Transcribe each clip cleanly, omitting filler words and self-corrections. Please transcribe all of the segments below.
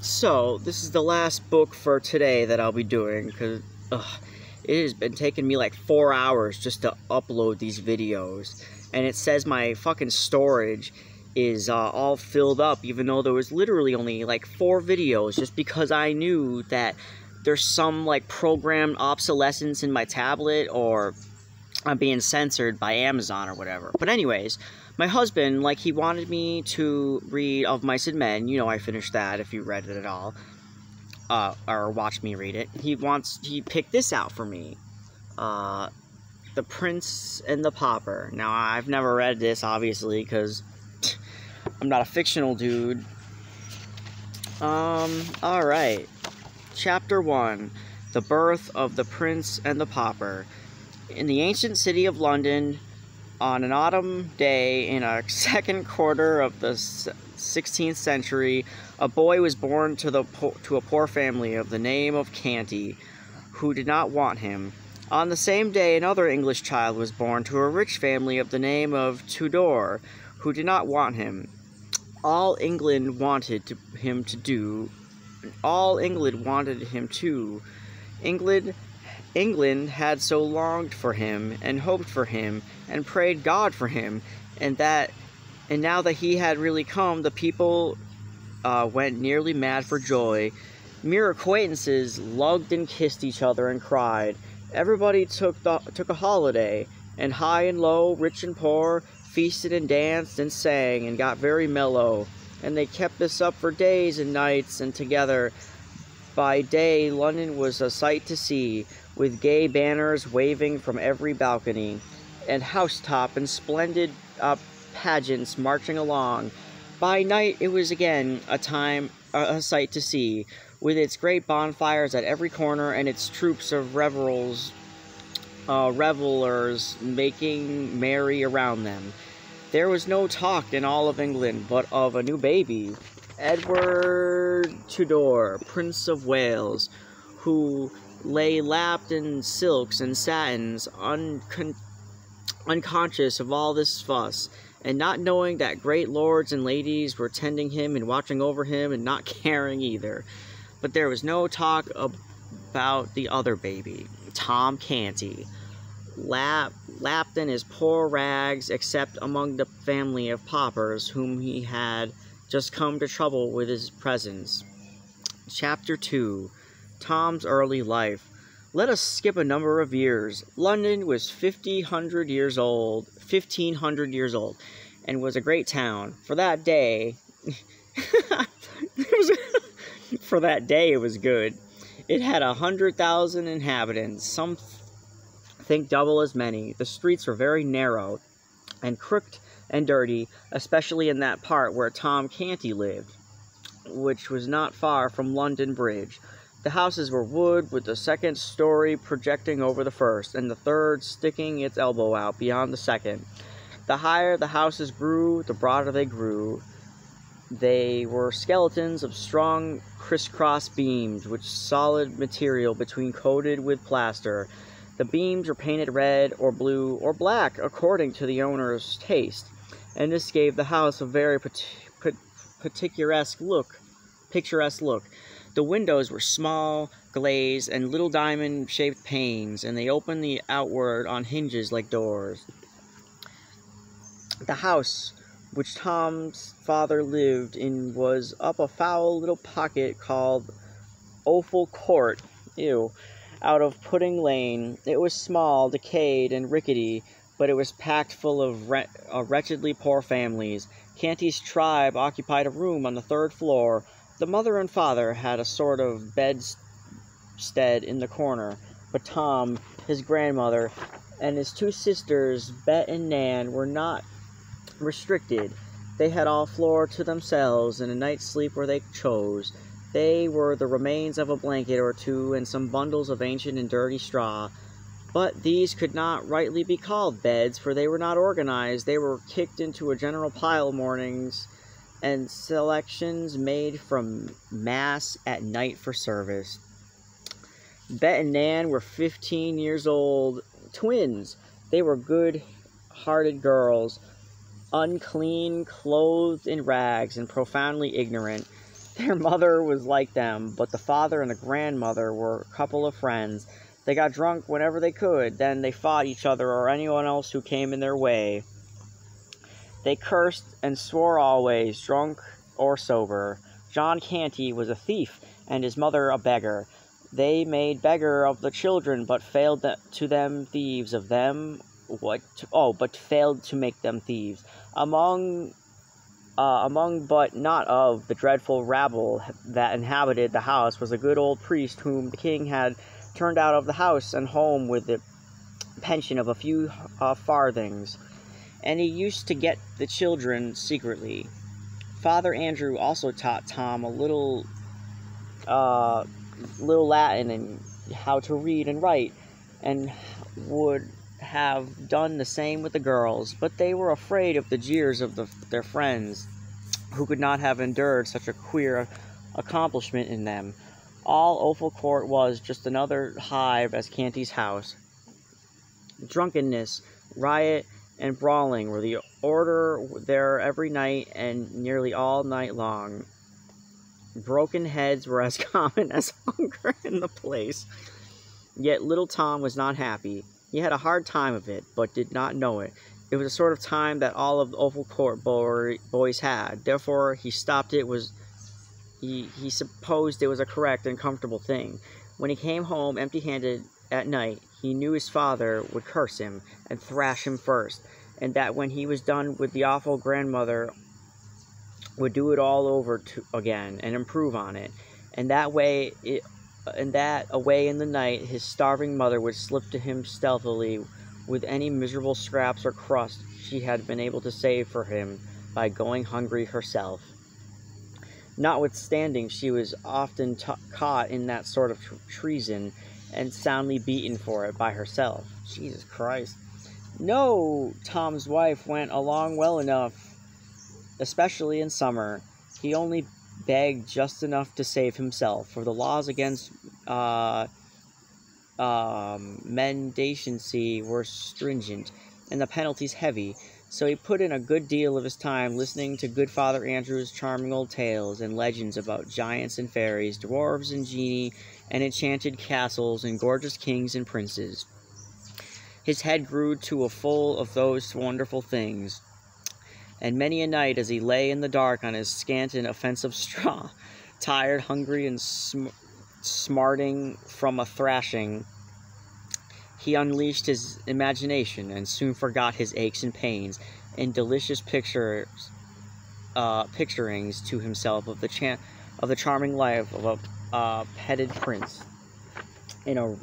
So, this is the last book for today that I'll be doing, because it has been taking me like 4 hours just to upload these videos. And it says my fucking storage is all filled up, even though there was literally only like 4 videos, just because I knew that there's some like programmed obsolescence in my tablet, or I'm being censored by Amazon or whatever. But anyways, my husband, like, he wanted me to read Of Mice and Men. You know, I finished that if you read it at all. Or watched me read it. He picked this out for me. The Prince and the Pauper. Now, I've never read this, obviously, because I'm not a fictional dude. Alright. Chapter 1. The Birth of the Prince and the Pauper. In the ancient city of London, on an autumn day in a second quarter of the 16th century, a boy was born to a poor family of the name of Canty, who did not want him. On the same day, another English child was born to a rich family of the name of Tudor, who did not want him. All England wanted him to. England had so longed for him, and hoped for him, and prayed God for him, and now that he had really come, the people went nearly mad for joy. Mere acquaintances lugged and kissed each other and cried. Everybody took a holiday, and high and low, rich and poor, feasted and danced and sang and got very mellow. And they kept this up for days and nights, and together. By day, London was a sight to see, with gay banners waving from every balcony, and housetop and splendid pageants marching along. By night, it was again a sight to see, with its great bonfires at every corner and its troops of revelers making merry around them. There was no talk in all of England but of a new baby, Edward Tudor, Prince of Wales, who lay lapped in silks and satins, unconscious of all this fuss, and not knowing that great lords and ladies were tending him and watching over him and not caring either. But there was no talk about the other baby, Tom Canty, lapped in his poor rags, except among the family of paupers whom he had just come to trouble with his presence. Chapter 2. Tom's early life. Let us skip a number of years. London was 1500 years old, and was a great town. For that day, it was good. It had 100,000 inhabitants, some think double as many. The streets were very narrow and crooked and dirty, especially in that part where Tom Canty lived, which was not far from London Bridge. The houses were wood, with the second story projecting over the first, and the third sticking its elbow out beyond the second. The higher the houses grew, the broader they grew. They were skeletons of strong crisscross beams, with solid material between coated with plaster. The beams were painted red or blue or black, according to the owner's taste, and this gave the house a very picturesque look. The windows were small, glazed, and little diamond-shaped panes, and they opened outward on hinges like doors. The house which Tom's father lived in was up a foul little pocket called Offal Court, out of Pudding Lane. It was small, decayed, and rickety, but it was packed full of wretchedly poor families. Canty's tribe occupied a room on the 3rd floor. The mother and father had a sort of bedstead in the corner, but Tom, his grandmother, and his 2 sisters, Bet and Nan, were not restricted. They had all floor to themselves and a night's sleep where they chose. They were the remains of a blanket or two and some bundles of ancient and dirty straw. But these could not rightly be called beds, for they were not organized. They were kicked into a general pile mornings, and selections made from mass at night for service. Bet and Nan were 15 years old, twins. They were good-hearted girls, unclean, clothed in rags, and profoundly ignorant. Their mother was like them, but the father and the grandmother were a couple of friends. They got drunk whenever they could, then they fought each other or anyone else who came in their way. They cursed and swore always, drunk or sober. John Canty was a thief, and his mother a beggar. They made beggar of the children, but failed to them thieves of them. But failed to make them thieves. Among but not of the dreadful rabble that inhabited the house was a good old priest whom the king had turned out of the house and home with the pension of a few farthings, and he used to get the children secretly. Father Andrew also taught Tom a little Latin and how to read and write, and would have done the same with the girls, but they were afraid of the jeers of their friends, who could not have endured such a queer accomplishment in them. All Offal Court was just another hive as Canty's house. Drunkenness, riot, and brawling were the order there every night and nearly all night long. Broken heads were as common as hunger in the place. Yet little Tom was not happy. He had a hard time of it, but did not know it. It was a sort of time that all of the Offal Court boys had. Therefore, he stopped it. He supposed it was a correct and comfortable thing. When he came home empty-handed at night, he knew his father would curse him and thrash him first, and that when he was done with the awful grandmother would do it all over again and improve on it. And that away in the night, his starving mother would slip to him stealthily with any miserable scraps or crust she had been able to save for him by going hungry herself. Notwithstanding, she was often caught in that sort of treason and soundly beaten for it by herself. Jesus Christ. No, Tom's wife went along well enough, especially in summer. He only begged just enough to save himself, for the laws against mendicancy were stringent, and the penalties heavy, so he put in a good deal of his time listening to good Father Andrew's charming old tales and legends about giants and fairies, dwarves and genii, and enchanted castles, and gorgeous kings and princes. His head grew to a full of those wonderful things, and many a night as he lay in the dark on his scant and offensive straw, tired, hungry, and smarting from a thrashing, he unleashed his imagination and soon forgot his aches and pains in delicious picturings to himself of the charming life of a petted prince in a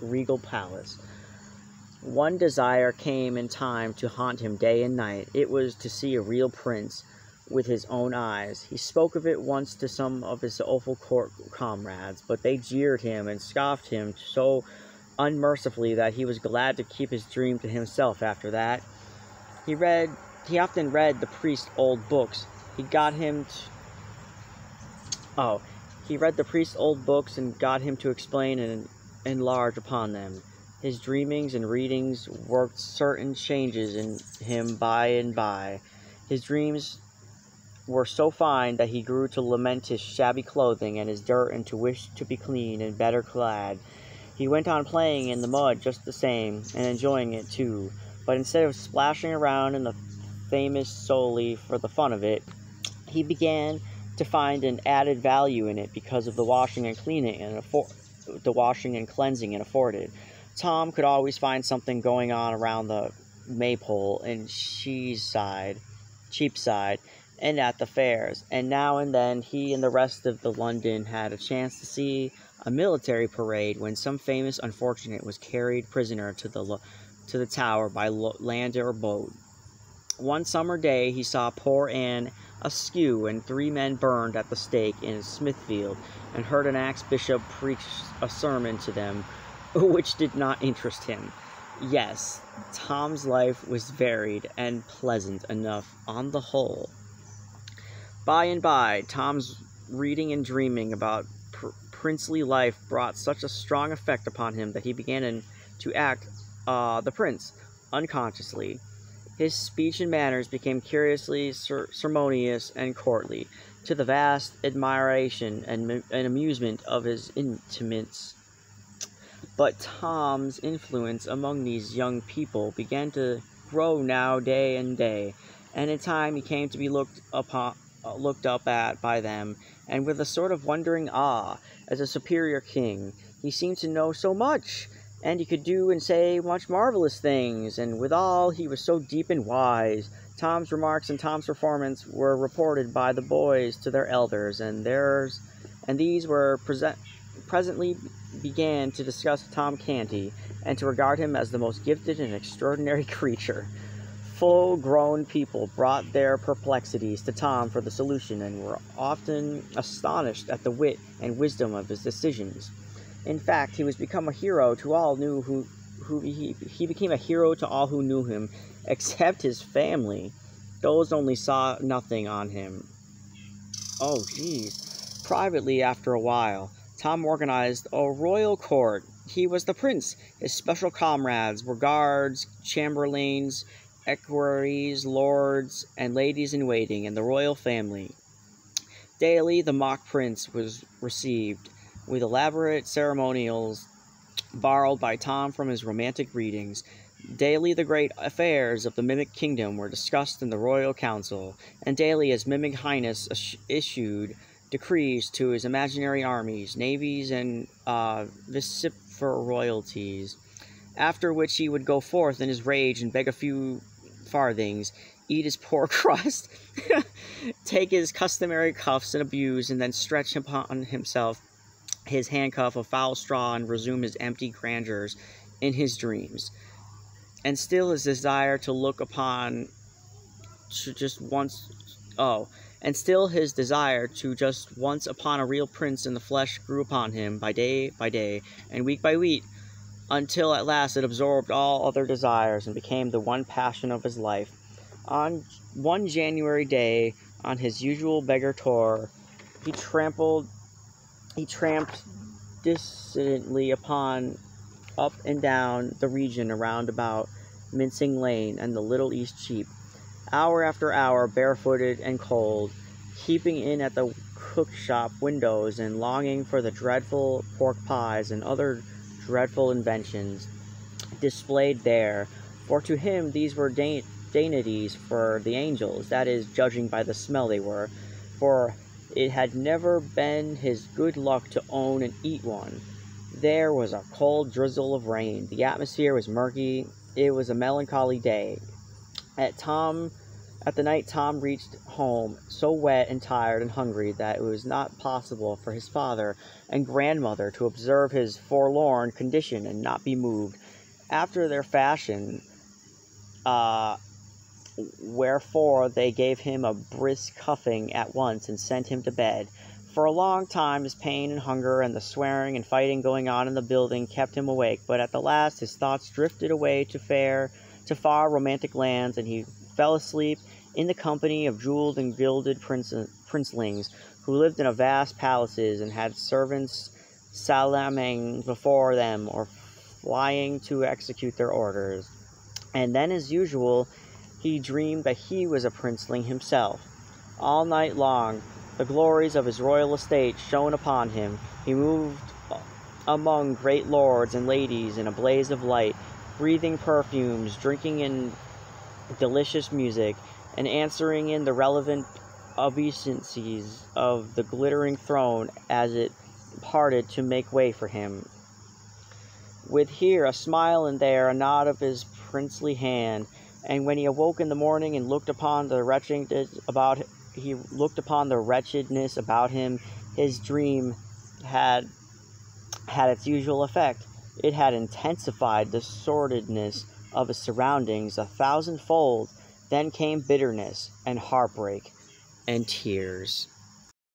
regal palace. One desire came in time to haunt him day and night. It was to see a real prince with his own eyes. He spoke of it once to some of his Offal Court comrades, but they jeered him and scoffed him so unmercifully that he was glad to keep his dream to himself after that. He often read the priest's old books. He read the priest's old books and got him to explain and enlarge upon them. His dreamings and readings worked certain changes in him by and by. His dreams were so fine that he grew to lament his shabby clothing and his dirt and to wish to be clean and better clad. He went on playing in the mud just the same, and enjoying it too, but instead of splashing around in the famous solely for the fun of it, he began to find an added value in it because of the washing and cleansing it afforded. Tom could always find something going on around the Maypole and Cheapside, and at the fairs, and now and then he and the rest of the London had a chance to see a military parade when some famous unfortunate was carried prisoner to the Tower by land or boat. One summer day he saw poor Anne askew and 3 men burned at the stake in Smithfield, and heard an ex-bishop preach a sermon to them, which did not interest him. Yes, Tom's life was varied and pleasant enough on the whole. By and by, Tom's reading and dreaming about princely life brought such a strong effect upon him that he began to act the prince, unconsciously. His speech and manners became curiously ceremonious and courtly. to the vast admiration and amusement of his intimates. But Tom's influence among these young people began to grow now day and day, and in time he came to be looked up at by them, and with a sort of wondering awe, as a superior king. He seemed to know so much, and he could do and say much marvelous things, and withal he was so deep and wise. Tom's remarks and Tom's performance were reported by the boys to their elders, and these were presently began to discuss Tom Canty, and to regard him as the most gifted and extraordinary creature. Full-grown people brought their perplexities to Tom for the solution, and were often astonished at the wit and wisdom of his decisions. In fact, he was become a hero to all he became a hero to all who knew him, except his family. Those only saw nothing on him. Oh, geez. Privately, after a while, Tom organized a royal court. He was the prince. His special comrades were guards, chamberlains, equerries, lords, and ladies-in-waiting, and the royal family. Daily, the mock prince was received, with elaborate ceremonials borrowed by Tom from his romantic readings. Daily the great affairs of the Mimic Kingdom were discussed in the royal council, and daily his Mimic Highness issued decrees to his imaginary armies, navies, and vociferous royalties, after which he would go forth in his rage and beg a few farthings, eat his poor crust, take his customary cuffs and abuse, and then stretch upon himself his handcuff of foul straw and resume his empty grandeurs in his dreams. And still his desire to look upon just once upon a real prince in the flesh grew upon him by day and week by week, until at last it absorbed all other desires and became the one passion of his life. On one January day, on his usual beggar tour, he tramped dissidently up and down the region around about Mincing Lane and the Little East Cheap, hour after hour, barefooted and cold, peeping in at the cook-shop windows and longing for the dreadful pork pies and other dreadful inventions displayed there, for to him these were dainties for the angels, that is, judging by the smell they were, for it had never been his good luck to own and eat one. There was a cold drizzle of rain. The atmosphere was murky. It was a melancholy day. At the night Tom reached home, so wet and tired and hungry that it was not possible for his father and grandmother to observe his forlorn condition and not be moved, after their fashion, wherefore they gave him a brisk cuffing at once and sent him to bed. For a long time his pain and hunger and the swearing and fighting going on in the building kept him awake, but at the last his thoughts drifted away to far romantic lands, and he fell asleep in the company of jeweled and gilded princelings, who lived in vast palaces and had servants salaaming before them or flying to execute their orders. And then, as usual, he dreamed that he was a princeling himself. All night long the glories of his royal estate shone upon him. He moved among great lords and ladies in a blaze of light, breathing perfumes, drinking in delicious music, and answering in the relevant obeisances of the glittering throne as it parted to make way for him, with here a smile and there a nod of his princely hand. And when he awoke in the morning and looked upon the wretchedness about him, his dream had its usual effect. It had intensified the sordidness of his surroundings 1,000-fold. Then came bitterness and heartbreak and tears.